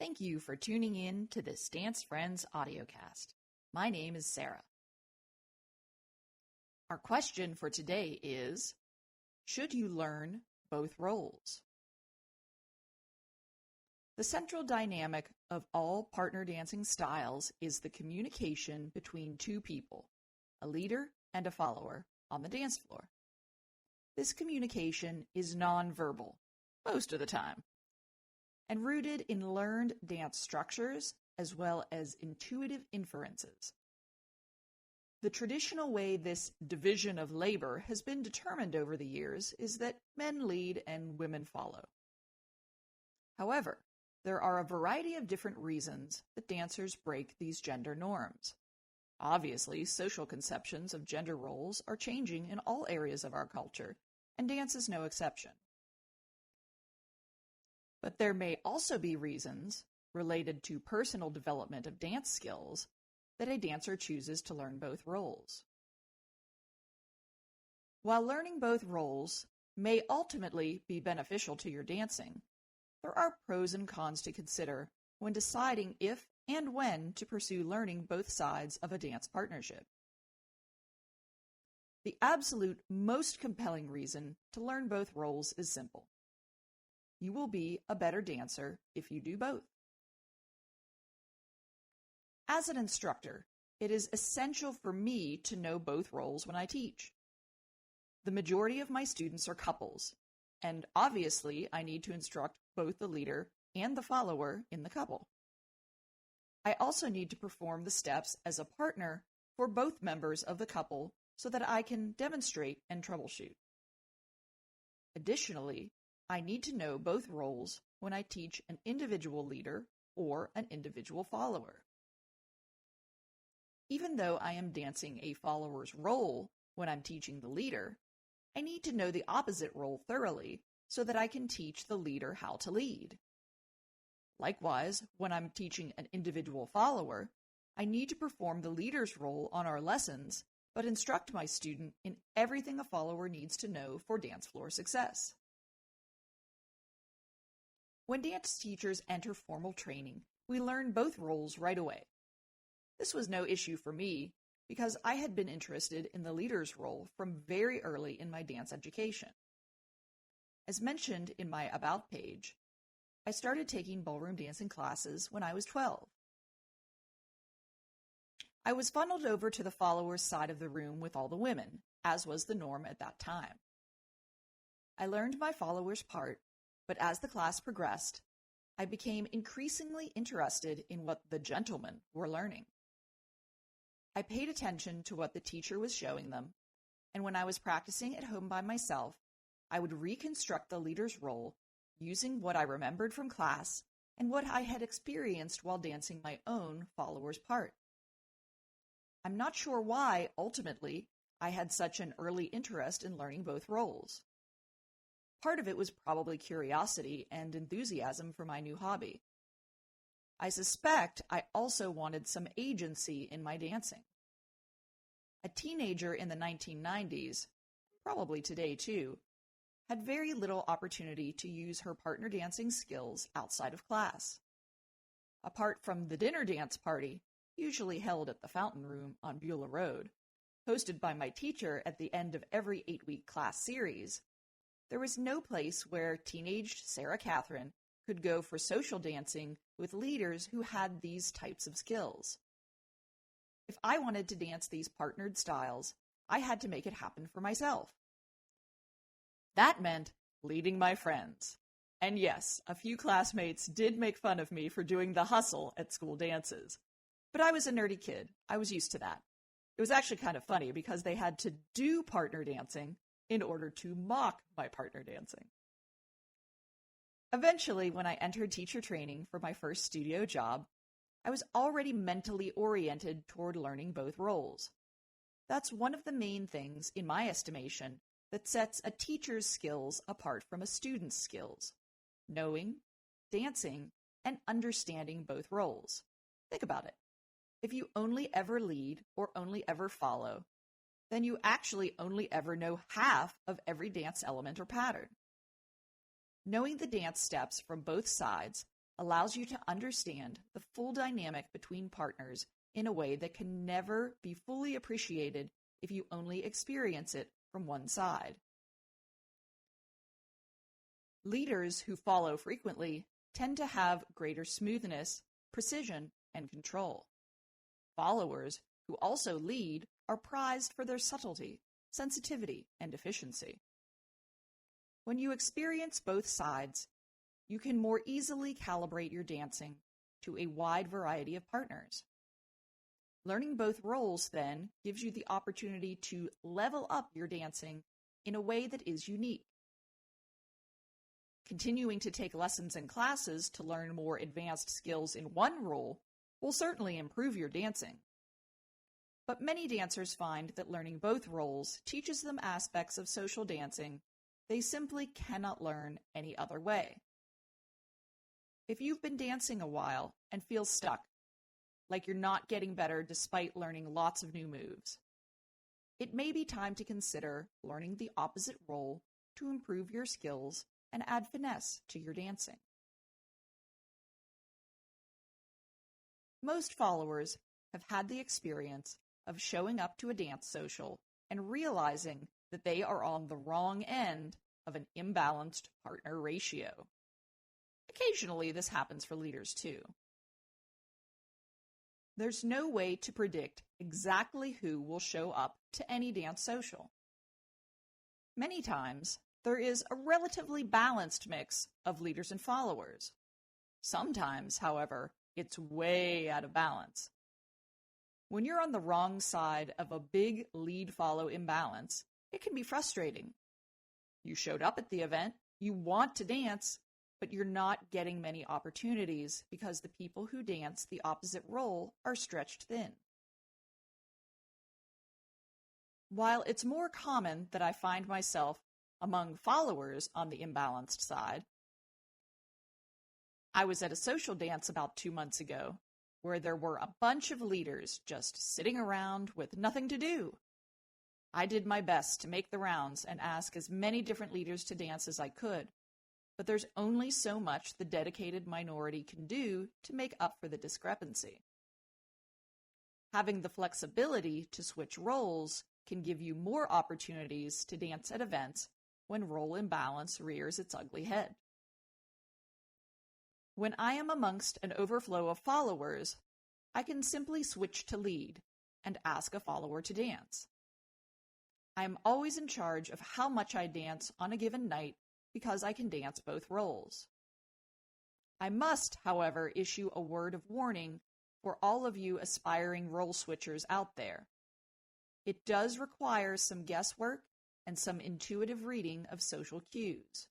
Thank you for tuning in to this Dance Friends audiocast. My name is Sarah. Our question for today is, should you learn both roles? The central dynamic of all partner dancing styles is the communication between two people, a leader and a follower, on the dance floor. This communication is nonverbal, most of the time, and rooted in learned dance structures as well as intuitive inferences. The traditional way this division of labor has been determined over the years is that men lead and women follow. However, there are a variety of different reasons that dancers break these gender norms. Obviously, social conceptions of gender roles are changing in all areas of our culture, and dance is no exception. But there may also be reasons related to personal development of dance skills that a dancer chooses to learn both roles. While learning both roles may ultimately be beneficial to your dancing, there are pros and cons to consider when deciding if and when to pursue learning both sides of a dance partnership. The absolute most compelling reason to learn both roles is simple. You will be a better dancer if you do both. As an instructor, it is essential for me to know both roles when I teach. The majority of my students are couples, and obviously I need to instruct both the leader and the follower in the couple. I also need to perform the steps as a partner for both members of the couple so that I can demonstrate and troubleshoot. Additionally, I need to know both roles when I teach an individual leader or an individual follower. Even though I am dancing a follower's role when I'm teaching the leader, I need to know the opposite role thoroughly so that I can teach the leader how to lead. Likewise, when I'm teaching an individual follower, I need to perform the leader's role on our lessons, but instruct my student in everything a follower needs to know for dance floor success. When dance teachers enter formal training, we learn both roles right away. This was no issue for me because I had been interested in the leader's role from very early in my dance education. As mentioned in my About page, I started taking ballroom dancing classes when I was 12. I was funneled over to the followers' side of the room with all the women, as was the norm at that time. I learned my follower's part, but as the class progressed, I became increasingly interested in what the gentlemen were learning. I paid attention to what the teacher was showing them, and when I was practicing at home by myself, I would reconstruct the leader's role using what I remembered from class and what I had experienced while dancing my own follower's part. I'm not sure why, ultimately, I had such an early interest in learning both roles. Part of it was probably curiosity and enthusiasm for my new hobby. I suspect I also wanted some agency in my dancing. A teenager in the 1990s, probably today too, had very little opportunity to use her partner dancing skills outside of class. Apart from the dinner dance party, usually held at the Fountain Room on Beulah Road, hosted by my teacher at the end of every 8-week class series, there was no place where teenaged Sarah Catherine could go for social dancing with leaders who had these types of skills. If I wanted to dance these partnered styles, I had to make it happen for myself. That meant leading my friends. And yes, a few classmates did make fun of me for doing the hustle at school dances. But I was a nerdy kid. I was used to that. It was actually kind of funny because they had to do partner dancing in order to mock my partner dancing. Eventually, when I entered teacher training for my first studio job, I was already mentally oriented toward learning both roles. That's one of the main things, in my estimation, that sets a teacher's skills apart from a student's skills: knowing, dancing, and understanding both roles. Think about it. If you only ever lead or only ever follow, then you actually only ever know half of every dance element or pattern. Knowing the dance steps from both sides allows you to understand the full dynamic between partners in a way that can never be fully appreciated if you only experience it from one side. Leaders who follow frequently tend to have greater smoothness, precision, and control. Followers who also lead are prized for their subtlety, sensitivity, and efficiency. When you experience both sides, you can more easily calibrate your dancing to a wide variety of partners. Learning both roles, then, gives you the opportunity to level up your dancing in a way that is unique. Continuing to take lessons and classes to learn more advanced skills in one role will certainly improve your dancing. But many dancers find that learning both roles teaches them aspects of social dancing they simply cannot learn any other way. If you've been dancing a while and feel stuck, like you're not getting better despite learning lots of new moves, it may be time to consider learning the opposite role to improve your skills and add finesse to your dancing. Most followers have had the experience of showing up to a dance social and realizing that they are on the wrong end of an imbalanced partner ratio. Occasionally, this happens for leaders too. There's no way to predict exactly who will show up to any dance social. Many times, there is a relatively balanced mix of leaders and followers. Sometimes, however, it's way out of balance. When you're on the wrong side of a big lead-follow imbalance, it can be frustrating. You showed up at the event, you want to dance, but you're not getting many opportunities because the people who dance the opposite role are stretched thin. While it's more common that I find myself among followers on the imbalanced side, I was at a social dance about 2 months ago where there were a bunch of leaders just sitting around with nothing to do. I did my best to make the rounds and ask as many different leaders to dance as I could, but there's only so much the dedicated minority can do to make up for the discrepancy. Having the flexibility to switch roles can give you more opportunities to dance at events when role imbalance rears its ugly head. When I am amongst an overflow of followers, I can simply switch to lead and ask a follower to dance. I am always in charge of how much I dance on a given night because I can dance both roles. I must, however, issue a word of warning for all of you aspiring role switchers out there. It does require some guesswork and some intuitive reading of social cues.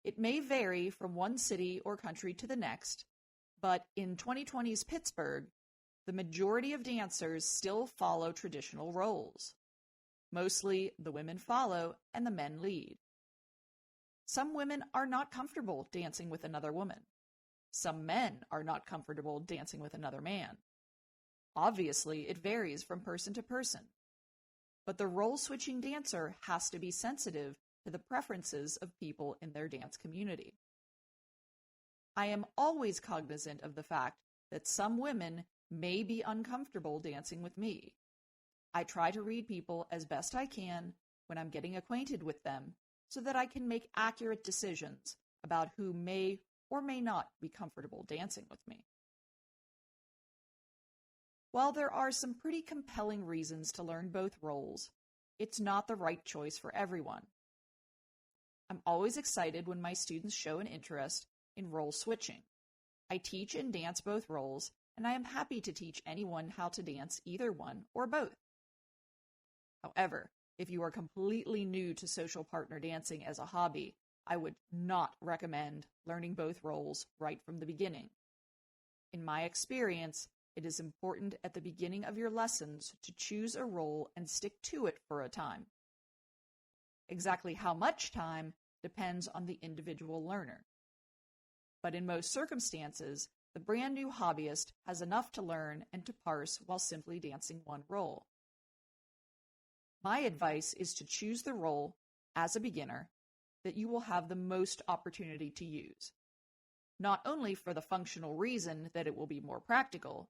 It may vary from one city or country to the next, but in 2020's Pittsburgh, the majority of dancers still follow traditional roles. Mostly the women follow and the men lead. Some women are not comfortable dancing with another woman. Some men are not comfortable dancing with another man. Obviously, it varies from person to person. But the role-switching dancer has to be sensitive to the preferences of people in their dance community. I am always cognizant of the fact that some women may be uncomfortable dancing with me. I try to read people as best I can when I'm getting acquainted with them so that I can make accurate decisions about who may or may not be comfortable dancing with me. While there are some pretty compelling reasons to learn both roles, it's not the right choice for everyone. I'm always excited when my students show an interest in role switching. I teach and dance both roles, and I am happy to teach anyone how to dance either one or both. However, if you are completely new to social partner dancing as a hobby, I would not recommend learning both roles right from the beginning. In my experience, it is important at the beginning of your lessons to choose a role and stick to it for a time. Exactly how much time depends on the individual learner. But in most circumstances, the brand new hobbyist has enough to learn and to parse while simply dancing one role. My advice is to choose the role, as a beginner, that you will have the most opportunity to use. not only for the functional reason that it will be more practical,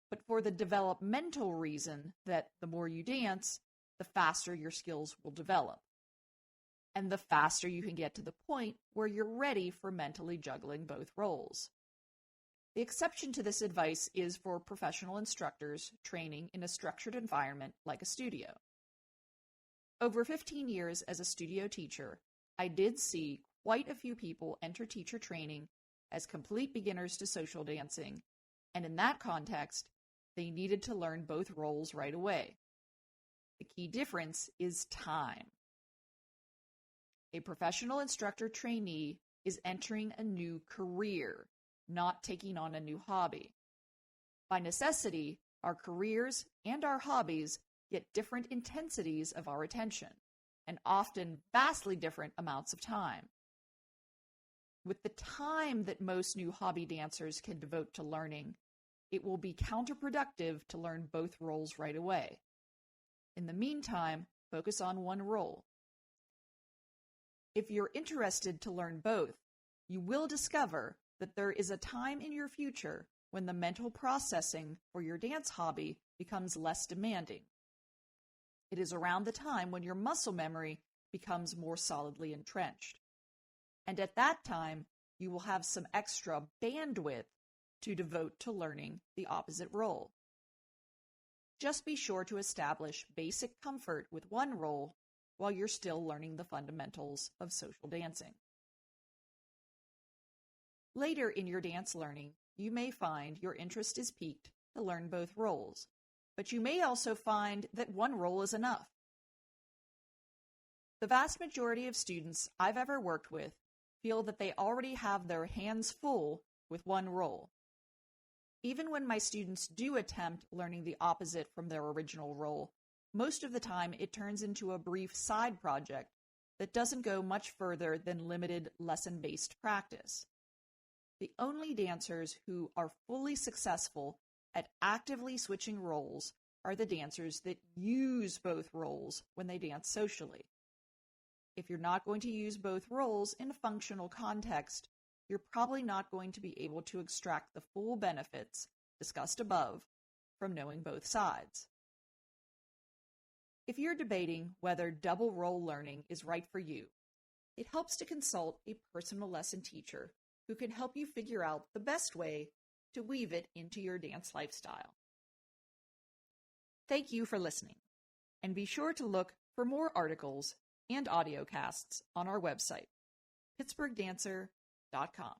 but for the developmental reason that the more you dance, the faster your skills will develop, and the faster you can get to the point where you're ready for mentally juggling both roles. The exception to this advice is for professional instructors training in a structured environment like a studio. Over 15 years as a studio teacher, I did see quite a few people enter teacher training as complete beginners to social dancing, and in that context, they needed to learn both roles right away. The key difference is time. A professional instructor trainee is entering a new career, not taking on a new hobby. By necessity, our careers and our hobbies get different intensities of our attention, and often vastly different amounts of time. With the time that most new hobby dancers can devote to learning, it will be counterproductive to learn both roles right away. In the meantime, focus on one role. If you're interested to learn both, you will discover that there is a time in your future when the mental processing for your dance hobby becomes less demanding. It is around the time when your muscle memory becomes more solidly entrenched. And at that time, you will have some extra bandwidth to devote to learning the opposite role. Just be sure to establish basic comfort with one role while you're still learning the fundamentals of social dancing. Later in your dance learning, you may find your interest is piqued to learn both roles, but you may also find that one role is enough. The vast majority of students I've ever worked with feel that they already have their hands full with one role. Even when my students do attempt learning the opposite from their original role, most of the time it turns into a brief side project that doesn't go much further than limited lesson-based practice. The only dancers who are fully successful at actively switching roles are the dancers that use both roles when they dance socially. If you're not going to use both roles in a functional context, you're probably not going to be able to extract the full benefits discussed above from knowing both sides. If you're debating whether double role learning is right for you, it helps to consult a personal lesson teacher who can help you figure out the best way to weave it into your dance lifestyle. Thank you for listening, and be sure to look for more articles and audiocasts on our website, pittsburghdancer.com.